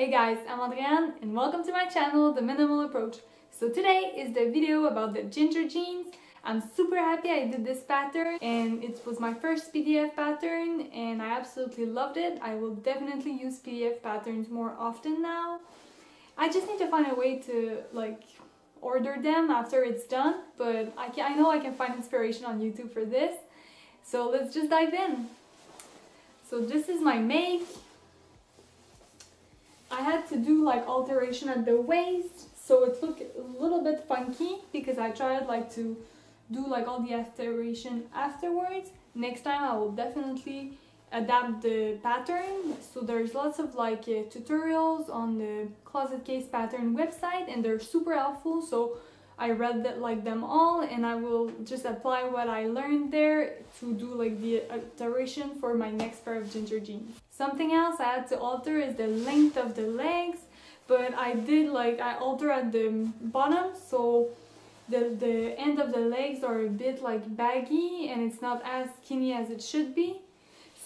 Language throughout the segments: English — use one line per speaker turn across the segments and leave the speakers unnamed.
Hey guys, I'm Adrienne and welcome to my channel, The Minimal Approach. So today is the video about the ginger jeans. I'm super happy I did this pattern and it was my first PDF pattern and I absolutely loved it. I will definitely use PDF patterns more often now. I just need to find a way to order them after it's done, but I know I can find inspiration on YouTube for this. So let's just dive in. So this is my make. I had to do alteration at the waist, so it looked a little bit funky because I tried to do all the alteration afterwards. Next time I will definitely adapt the pattern. So there's lots of tutorials on the Closet Case Pattern website and they're super helpful. So I read them all and I will just apply what I learned there to do the alteration for my next pair of ginger jeans. Something else I had to alter is the length of the legs, but I alter at the bottom, so the end of the legs are a bit baggy and it's not as skinny as it should be.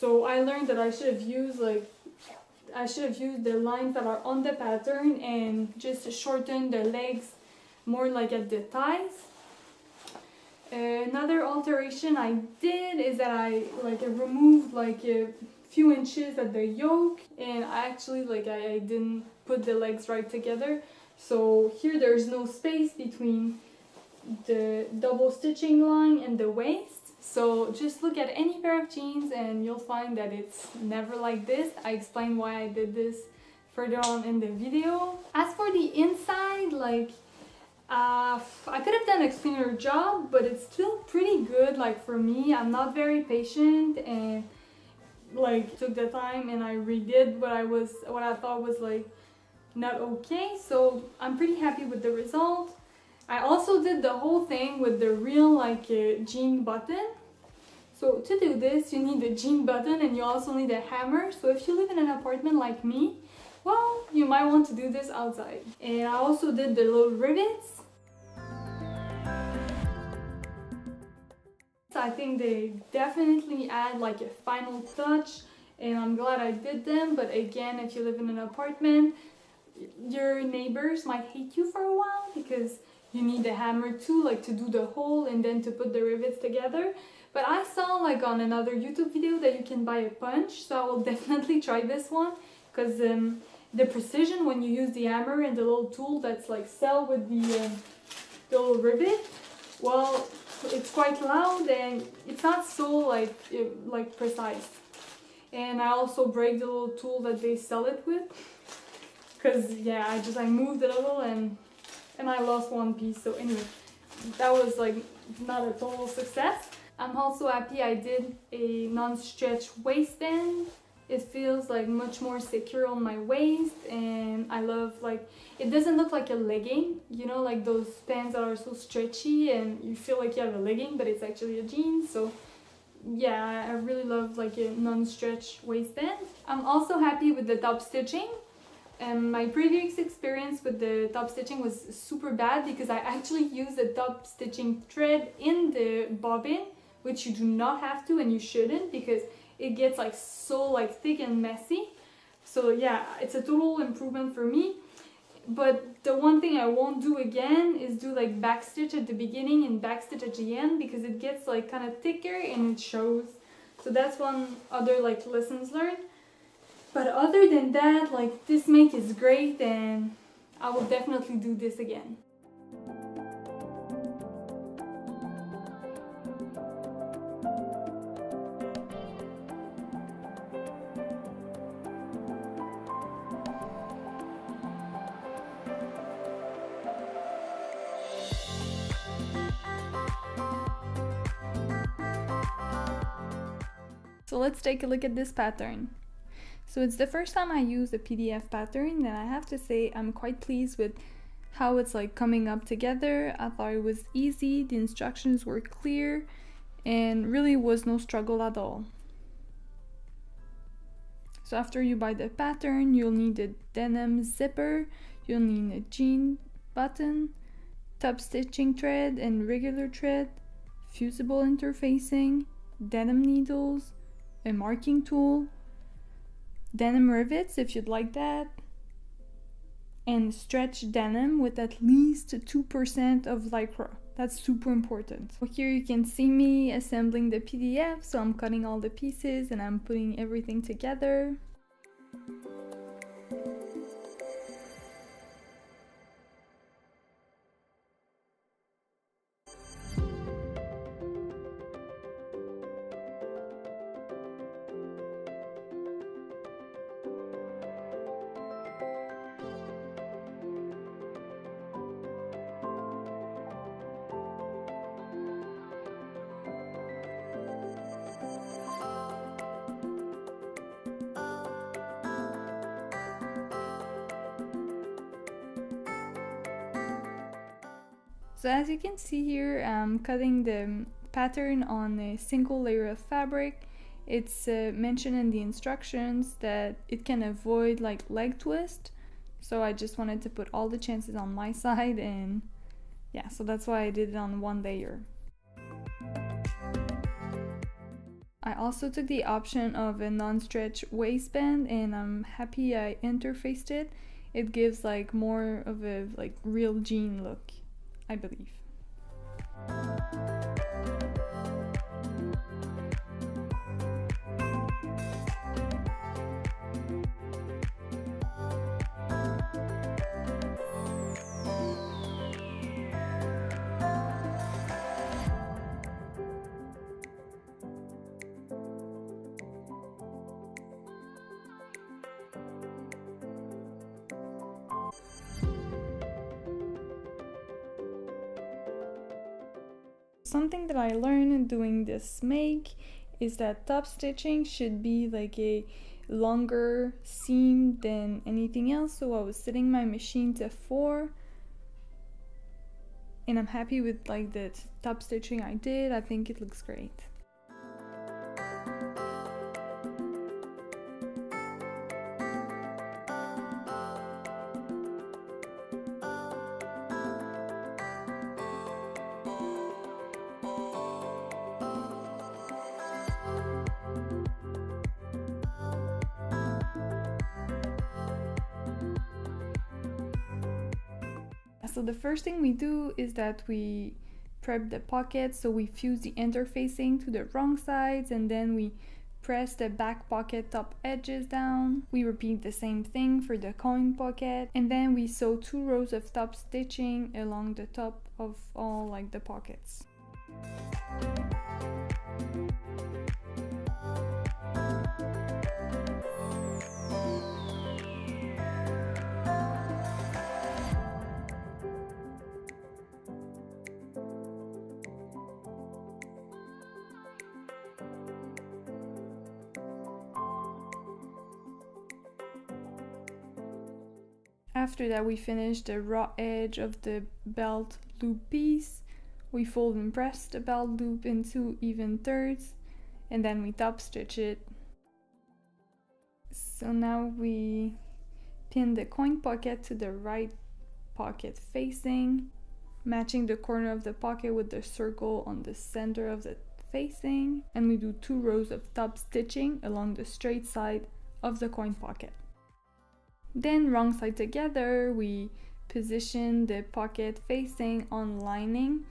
So I learned that I should have used the lines that are on the pattern and just shorten the legs more at the thighs. Another alteration I did is that I removed a few inches at the yoke, and I actually I didn't put the legs right together. So here there's no space between the double stitching line and the waist. So just look at any pair of jeans and you'll find that it's never like this. I explain why I did this further on in the video. As for the inside, I could have done a cleaner job, but it's still pretty good. For me, I'm not very patient and took the time and I redid what I thought was not okay. So I'm pretty happy with the result. I also did the whole thing with the real jean button. So to do this, you need the jean button and you also need a hammer. So if you live in an apartment like me, well, you might want to do this outside. And I also did the little rivets. I think they definitely add a final touch and I'm glad I did them. But again, if you live in an apartment, your neighbors might hate you for a while because you need the hammer too, to do the hole and then to put the rivets together. But I saw on another YouTube video that you can buy a punch, so I will definitely try this one because the precision when you use the hammer and the little tool that's sell with the little rivet, well, it's quite loud and it's not so precise. And I also break the little tool that they sell it with because yeah, I moved a little and I lost one piece. So anyway, that was not a total success. I'm also happy I did a non-stretch waistband. It feels much more secure on my waist and I love it doesn't look like a legging, you know, those pants that are so stretchy and you feel you have a legging but it's actually a jean. So yeah, I really love a non-stretch waistband. I'm also happy with the top stitching. And my previous experience with the top stitching was super bad because I actually used the top stitching thread in the bobbin, which you do not have to and you shouldn't because it gets so thick and messy. So yeah, it's a total improvement for me. But the one thing I won't do again is do back stitch at the beginning and back stitch at the end because it gets kind of thicker and it shows. So that's one other lessons learned. But other than that, this make is great and I will definitely do this again. So let's take a look at this pattern. So it's the first time I use a PDF pattern and I have to say I'm quite pleased with how it's coming up together. I thought it was easy, the instructions were clear, and really was no struggle at all. So after you buy the pattern, you'll need a denim zipper, you'll need a jean button, top stitching thread and regular thread, fusible interfacing, denim needles, a marking tool, denim rivets if you'd like that, and stretch denim with at least 2% of lycra. That's super important. So here you can see me assembling the PDF. So I'm cutting all the pieces and I'm putting everything together. So as you can see here, I'm cutting the pattern on a single layer of fabric. It's mentioned in the instructions that it can avoid like leg twist. So I just wanted to put all the chances on my side, and yeah, so that's why I did it on one layer. I also took the option of a non-stretch waistband, and I'm happy I interfaced it. It gives like more of a like real jean look, I believe. Something that I learned in doing this make is that top stitching should be like a longer seam than anything else. So I was setting my machine to 4, and I'm happy with like the top stitching I did. I think it looks great. So the first thing we do is that we prep the pocket. So we fuse the interfacing to the wrong sides, and then we press the back pocket top edges down. We repeat the same thing for the coin pocket, and then we sew 2 rows of top stitching along the top of all like the pockets. After that, we finish the raw edge of the belt loop piece. We fold and press the belt loop into even thirds, and then we top stitch it. So now we pin the coin pocket to the right pocket facing, matching the corner of the pocket with the circle on the center of the facing, and we do 2 rows of top stitching along the straight side of the coin pocket. Then wrong side together, we position the pocket facing on lining.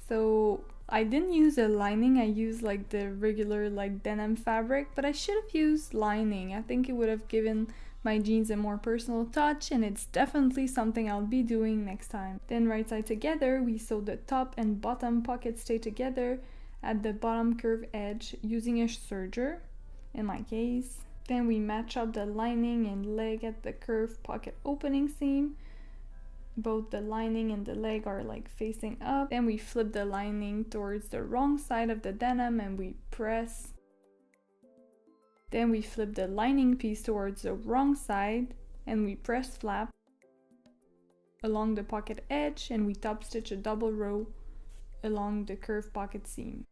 So I didn't use a lining, I used like the regular like denim fabric, but I should have used lining. I think it would have given my jeans a more personal touch, and it's definitely something I'll be doing next time. Then right side together, we sew the top and bottom pocket stay together at the bottom curve edge using a serger in my case. Then we match up the lining and leg at the curved pocket opening seam. Both the lining and the leg are like facing up. Then we flip the lining towards the wrong side of the denim and we press. Then we flip the lining piece towards the wrong side and we press flap along the pocket edge, and we top stitch a double row along the curved pocket seam.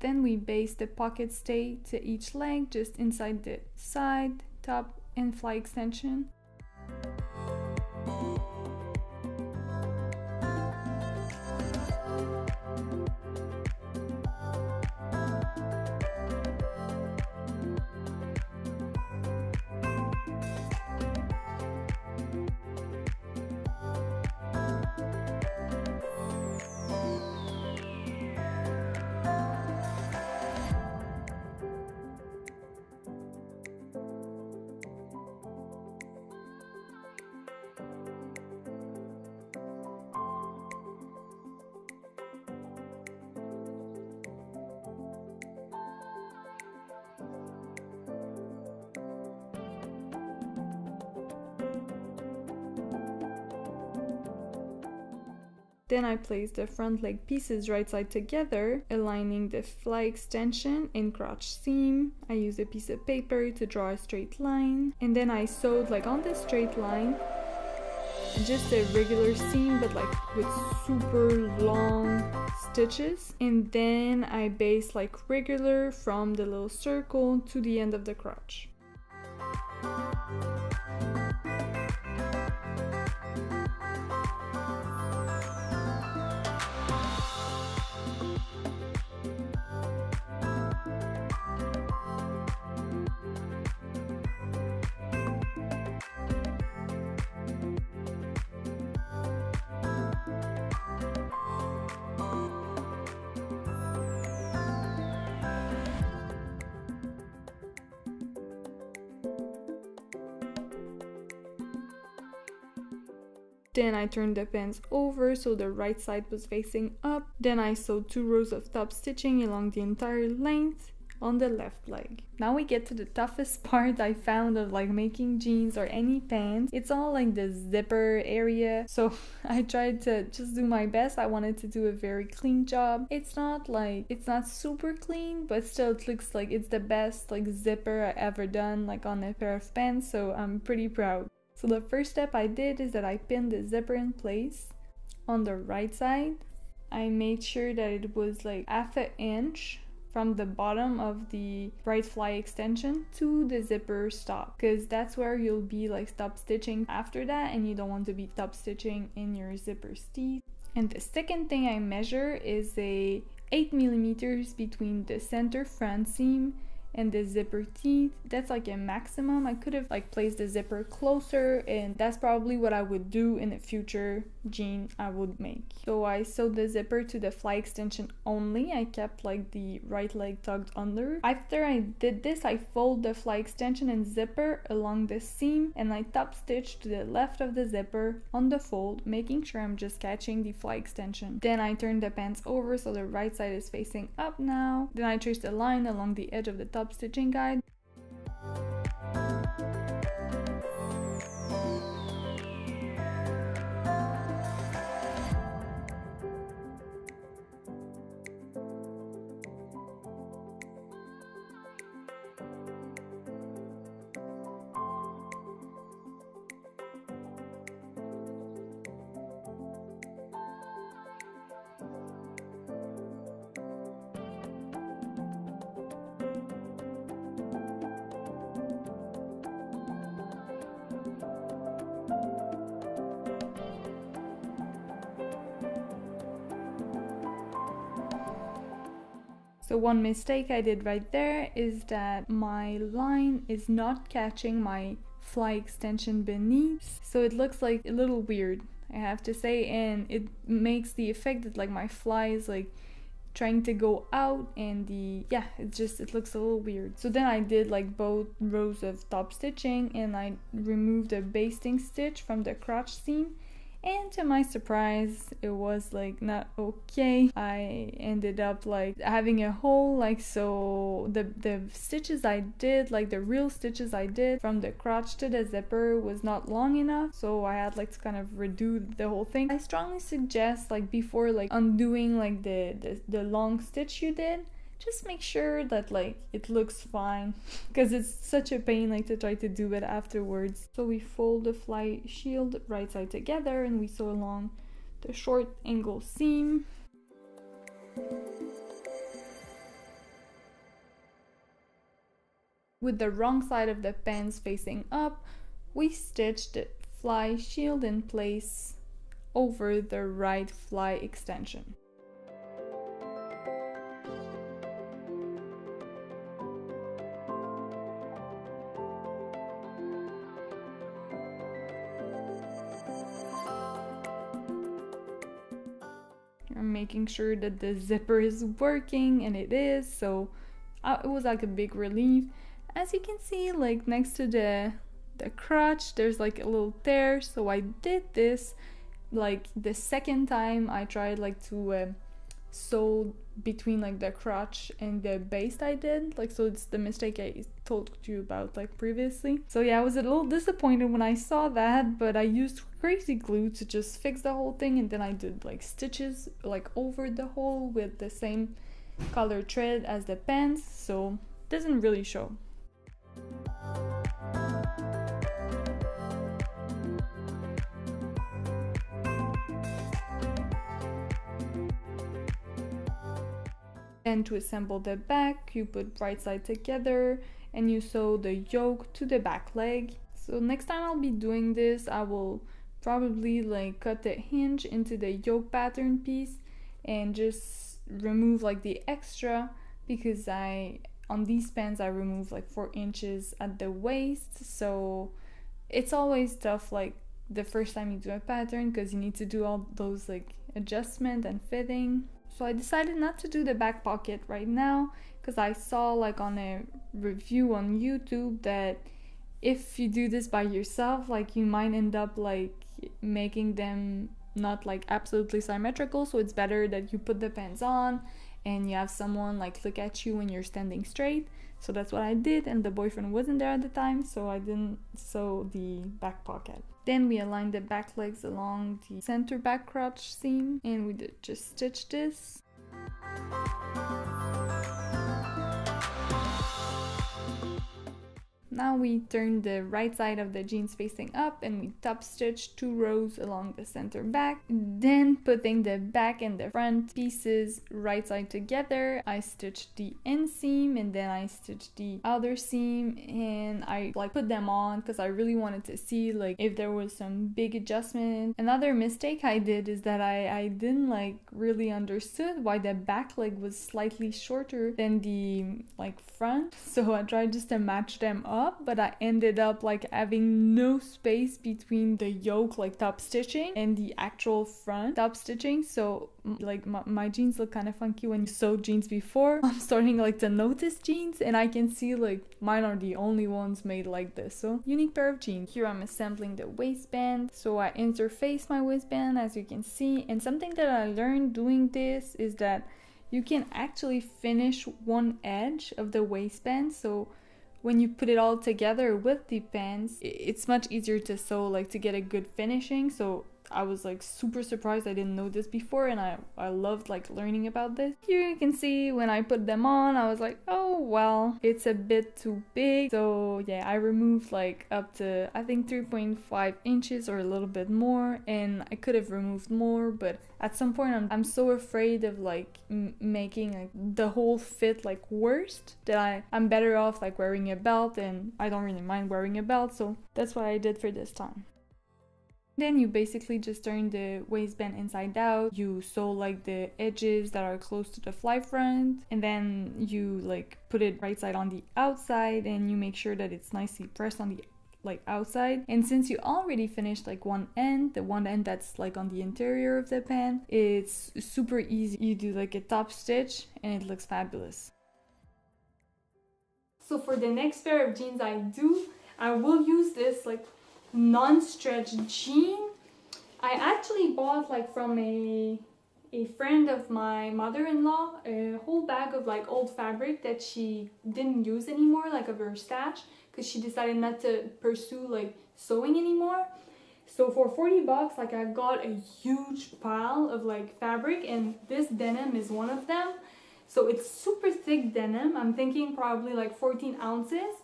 Then we baste the pocket stay to each leg, just inside the side, top, and fly extension. Then I place the front leg pieces right side together, aligning the fly extension and crotch seam. I use a piece of paper to draw a straight line, and then I sewed like on the straight line, just a regular seam but like with super long stitches, and then I based like regular from the little circle to the end of the crotch. Then I turned the pants over so the right side was facing up. Then I sewed 2 rows of top stitching along the entire length on the left leg. Now we get to the toughest part I found of like making jeans or any pants. It's all like the zipper area. So I tried to just do my best. I wanted to do a very clean job. It's not super clean, but still it looks like it's the best like zipper I ever done like on a pair of pants, so I'm pretty proud. So the first step I did is that I pinned the zipper in place on the right side. I made sure that it was like 1/2 inch from the bottom of the right fly extension to the zipper stop, because that's where you'll be like stop stitching after that, and you don't want to be stop stitching in your zipper's teeth. And the second thing I measure is a 8 millimeters between the center front seam and the zipper teeth. That's like a maximum. I could have like placed the zipper closer, and that's probably what I would do in a future jean I would make. So I sewed the zipper to the fly extension only. I kept like the right leg tucked under. After I did this, I fold the fly extension and zipper along the seam, and I top stitch to the left of the zipper on the fold, making sure I'm just catching the fly extension. Then I turn the pants over so the right side is facing up now. Then I traced a line along the edge of the top stitching guide. So one mistake I did right there is that my line is not catching my fly extension beneath, so it looks like a little weird, I have to say, and it makes the effect that like my fly is like trying to go out, and it looks a little weird. So then I did like both rows of top stitching, and I removed a basting stitch from the crotch seam, and to my surprise it was like not okay. I ended up like having a hole, like, so the stitches I did, like the real stitches I did from the crotch to the zipper was not long enough, so I had like to kind of redo the whole thing. I strongly suggest, like, before like undoing like the long stitch you did, just make sure that like it looks fine, because it's such a pain like to try to do it afterwards. So we fold the fly shield right side together, and we sew along the short angle seam. With the wrong side of the pants facing up, we stitched the fly shield in place over the right fly extension. I'm making sure that the zipper is working, and it is, so it was like a big relief. As you can see, like next to the crotch, there's like a little tear, so I did this like the second time I tried like to sew between like the crotch and the base. I did like, so it's the mistake I told you about like previously. So yeah, I was a little disappointed when I saw that, but I used crazy glue to just fix the whole thing, and then I did like stitches like over the hole with the same color thread as the pants, so it doesn't really show. Then to assemble the back, you put right side together and you sew the yoke to the back leg. So next time I'll be doing this, I will probably like cut the hinge into the yoke pattern piece and just remove like the extra, because on these pants I removed like 4 inches at the waist. So it's always tough like the first time you do a pattern, because you need to do all those like adjustment and fitting. So I decided not to do the back pocket right now, because I saw like on a review on YouTube that if you do this by yourself, like you might end up like making them not like absolutely symmetrical. So it's better that you put the pants on and you have someone like look at you when you're standing straight. So that's what I did, and the boyfriend wasn't there at the time, so I didn't sew the back pocket. Then we aligned the back legs along the center back crotch seam, and we did just stitch this. Now we turn the right side of the jeans facing up and we top stitch 2 rows along the center back. Then putting the back and the front pieces right side together, I stitched the inseam and then I stitched the outer seam, and I like put them on because I really wanted to see like if there was some big adjustment. Another mistake I did is that I didn't like really understood why the back leg was slightly shorter than the like front, so I tried just to match them up, but I ended up like having no space between the yoke like top stitching and the actual front top stitching. So like my jeans look kind of funky when you sew jeans before. I'm starting like to notice jeans, and I can see like mine are the only ones made like this. So unique pair of jeans. Here I'm assembling the waistband, so I interface my waistband as you can see. And something that I learned doing this is that you can actually finish one edge of the waistband, so when you put it all together with the pants, it's much easier to sew, like to get a good finishing. So I was like super surprised, I didn't know this before, and I loved like learning about this. Here you can see when I put them on, I was like, oh well, it's a bit too big. So yeah, I removed like up to I think 3.5 inches or a little bit more, and I could have removed more, but at some point I'm so afraid of like making like the whole fit like worst that I'm better off like wearing a belt, and I don't really mind wearing a belt, so that's what I did for this time. Then you basically just turn the waistband inside out, you sew like the edges that are close to the fly front, and then you like put it right side on the outside, and you make sure that it's nicely pressed on the like outside. And since you already finished like one end, the one end that's like on the interior of the pant, it's super easy. You do like a top stitch and it looks fabulous. So for the next pair of jeans I will use this like non-stretch jean. I actually bought like from a friend of my mother-in-law a whole bag of like old fabric that she didn't use anymore, like of her stash, because she decided not to pursue like sewing anymore. So for 40 bucks, like I got a huge pile of like fabric, and this denim is one of them. So it's super thick denim. I'm thinking probably like 14 ounces.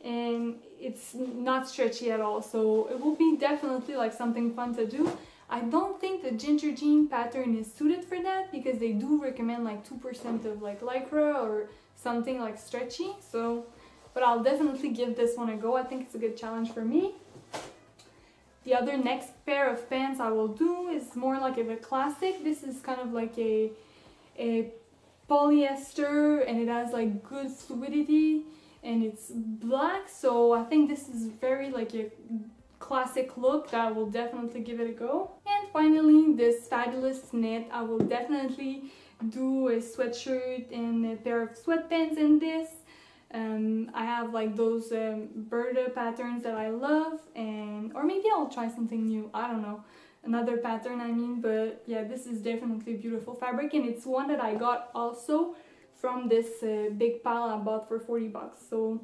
And it's not stretchy at all, so it will be definitely like something fun to do. I don't think the ginger jean pattern is suited for that, because they do recommend like 2% of like lycra or something like stretchy, so but I'll definitely give this one a go. I think it's a good challenge for me. The other next pair of pants I will do is more like of a classic. This is kind of like a polyester, and it has like good fluidity, and it's black, so I think this is very like a classic look that I will definitely give it a go. And finally, this fabulous knit. I will definitely do a sweatshirt and a pair of sweatpants in this. I have like those Berta patterns that I love, and or maybe I'll try something new, I don't know, another pattern I mean, but yeah, this is definitely beautiful fabric, and it's one that I got also from this big pile I bought for 40 bucks, so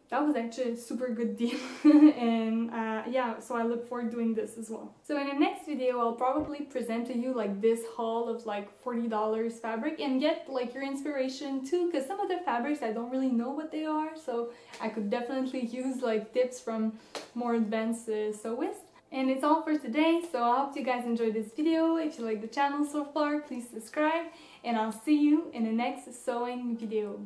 that was actually a super good deal. And yeah, so I look forward to doing this as well. So in the next video, I'll probably present to you like this haul of like $40 fabric and get like your inspiration too, because some of the fabrics I don't really know what they are, so I could definitely use like tips from more advanced sewists. And it's all for today, so I hope you guys enjoyed this video. If you like the channel so far, please subscribe, and I'll see you in the next sewing video.